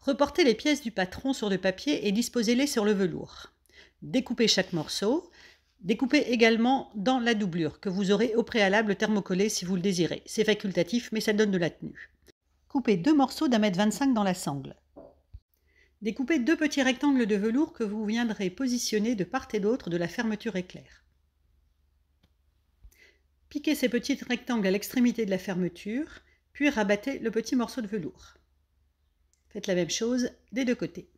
Reportez les pièces du patron sur le papier et disposez-les sur le velours. Découpez chaque morceau. Découpez également dans la doublure que vous aurez au préalable thermocollée si vous le désirez. C'est facultatif mais ça donne de la tenue. Coupez 2 morceaux d'1,25 m dans la sangle. Découpez 2 petits rectangles de velours que vous viendrez positionner de part et d'autre de la fermeture éclair. Piquez ces petits rectangles à l'extrémité de la fermeture, puis rabattez le petit morceau de velours. Faites la même chose des deux côtés.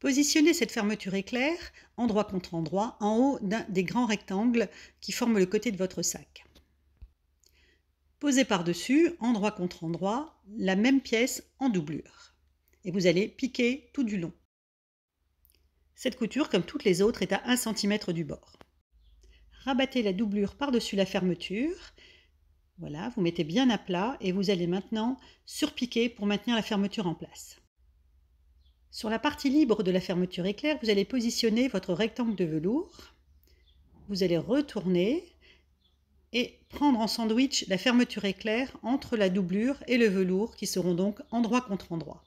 Positionnez cette fermeture éclair, endroit contre endroit, en haut d'un des grands rectangles qui forment le côté de votre sac. Posez par-dessus, endroit contre endroit, la même pièce en doublure. Et vous allez piquer tout du long. Cette couture, comme toutes les autres, est à 1 cm du bord. Rabattez la doublure par-dessus la fermeture. Voilà, vous mettez bien à plat et vous allez maintenant surpiquer pour maintenir la fermeture en place. Sur la partie libre de la fermeture éclair, vous allez positionner votre rectangle de velours. Vous allez retourner et prendre en sandwich la fermeture éclair entre la doublure et le velours qui seront donc endroit contre endroit.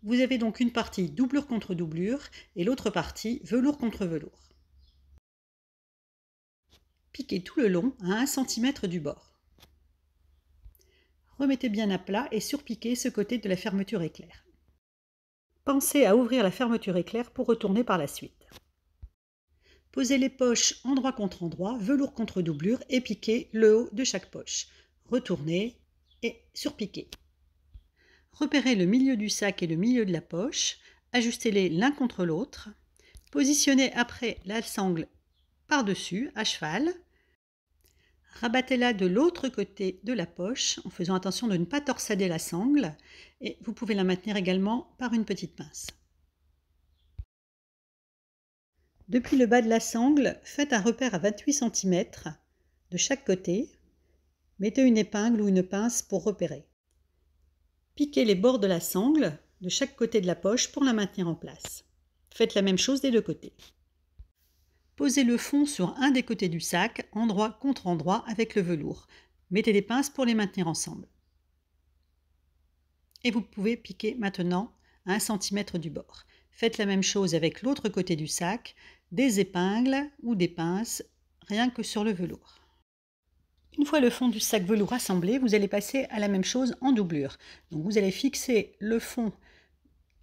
Vous avez donc une partie doublure contre doublure et l'autre partie velours contre velours. Piquez tout le long à 1 cm du bord. Remettez bien à plat et surpiquez ce côté de la fermeture éclair. Pensez à ouvrir la fermeture éclair pour retourner par la suite. Posez les poches endroit contre endroit, velours contre doublure et piquez le haut de chaque poche. Retournez et surpiquez. Repérez le milieu du sac et le milieu de la poche, ajustez-les l'un contre l'autre. Positionnez après la sangle par-dessus, à cheval. Rabattez-la de l'autre côté de la poche en faisant attention de ne pas torsader la sangle et vous pouvez la maintenir également par une petite pince. Depuis le bas de la sangle, faites un repère à 28 cm de chaque côté. Mettez une épingle ou une pince pour repérer. Piquez les bords de la sangle de chaque côté de la poche pour la maintenir en place. Faites la même chose des deux côtés. Posez le fond sur un des côtés du sac, endroit contre endroit avec le velours. Mettez des pinces pour les maintenir ensemble. Et vous pouvez piquer maintenant à 1 cm du bord. Faites la même chose avec l'autre côté du sac, des épingles ou des pinces, rien que sur le velours. Une fois le fond du sac velours assemblé, vous allez passer à la même chose en doublure. Donc vous allez fixer le fond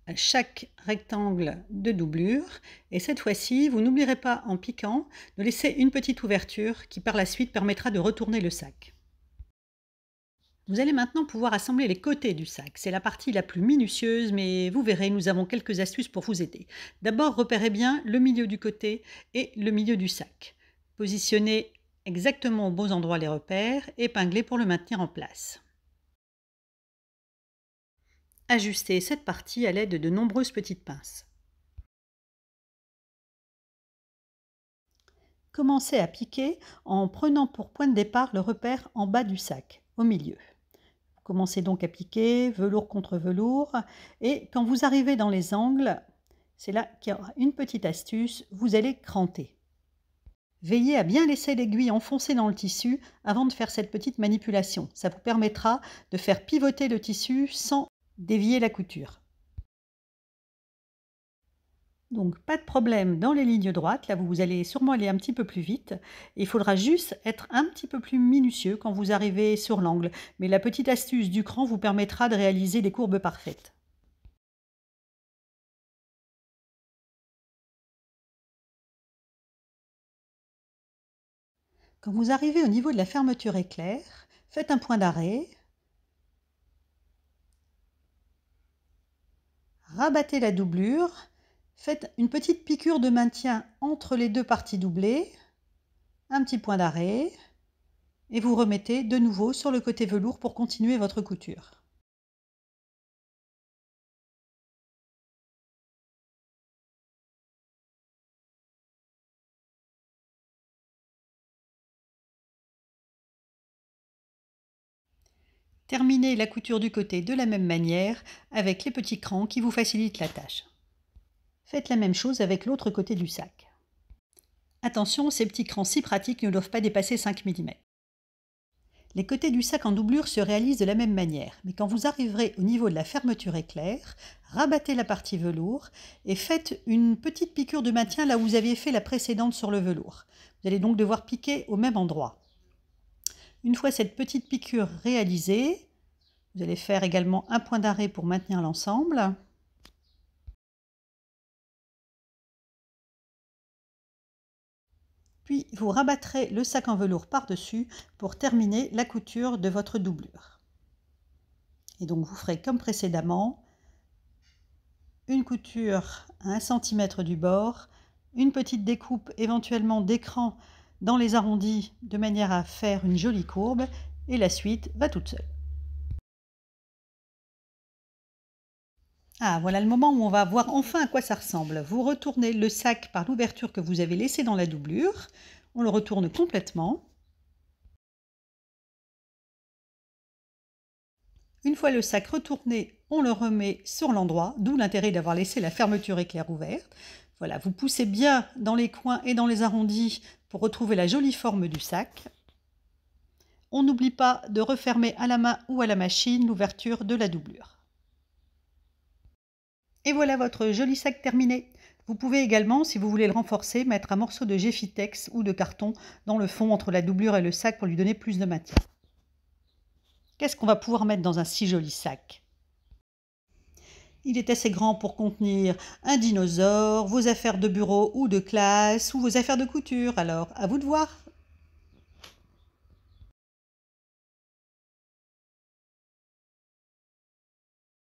à chaque rectangle de doublure et cette fois-ci, vous n'oublierez pas en piquant de laisser une petite ouverture qui par la suite permettra de retourner le sac. Vous allez maintenant pouvoir assembler les côtés du sac. C'est la partie la plus minutieuse, mais vous verrez, nous avons quelques astuces pour vous aider. D'abord, repérez bien le milieu du côté et le milieu du sac. Positionnez exactement aux bons endroits les repères, épinglez pour le maintenir en place. Ajustez cette partie à l'aide de nombreuses petites pinces. Commencez à piquer en prenant pour point de départ le repère en bas du sac, au milieu. Commencez donc à piquer, velours contre velours, et quand vous arrivez dans les angles, c'est là qu'il y aura une petite astuce, vous allez cranter. Veillez à bien laisser l'aiguille enfoncée dans le tissu avant de faire cette petite manipulation. Ça vous permettra de faire pivoter le tissu sans dévier la couture. Donc pas de problème dans les lignes droites, là vous allez sûrement aller un petit peu plus vite. Il faudra juste être un petit peu plus minutieux quand vous arrivez sur l'angle. Mais la petite astuce du cran vous permettra de réaliser des courbes parfaites. Quand vous arrivez au niveau de la fermeture éclair, faites un point d'arrêt. Rabattez la doublure. Faites une petite piqûre de maintien entre les deux parties doublées, un petit point d'arrêt, et vous remettez de nouveau sur le côté velours pour continuer votre couture. Terminez la couture du côté de la même manière avec les petits crans qui vous facilitent la tâche. Faites la même chose avec l'autre côté du sac. Attention, ces petits crans si pratiques ne doivent pas dépasser 5 mm. Les côtés du sac en doublure se réalisent de la même manière, mais quand vous arriverez au niveau de la fermeture éclair, rabattez la partie velours et faites une petite piqûre de maintien là où vous aviez fait la précédente sur le velours. Vous allez donc devoir piquer au même endroit. Une fois cette petite piqûre réalisée, vous allez faire également un point d'arrêt pour maintenir l'ensemble. Puis vous rabattrez le sac en velours par-dessus pour terminer la couture de votre doublure. Et donc vous ferez comme précédemment, une couture à 1 cm du bord, une petite découpe éventuellement d'écran dans les arrondis de manière à faire une jolie courbe et la suite va toute seule. Ah, voilà le moment où on va voir enfin à quoi ça ressemble. Vous retournez le sac par l'ouverture que vous avez laissée dans la doublure. On le retourne complètement. Une fois le sac retourné, on le remet sur l'endroit, d'où l'intérêt d'avoir laissé la fermeture éclair ouverte. Voilà, vous poussez bien dans les coins et dans les arrondis pour retrouver la jolie forme du sac. On n'oublie pas de refermer à la main ou à la machine l'ouverture de la doublure. Et voilà votre joli sac terminé. Vous pouvez également, si vous voulez le renforcer, mettre un morceau de Geffitex ou de carton dans le fond entre la doublure et le sac pour lui donner plus de maintien. Qu'est-ce qu'on va pouvoir mettre dans un si joli sac? Il est assez grand pour contenir un dinosaure, vos affaires de bureau ou de classe ou vos affaires de couture. Alors, à vous de voir!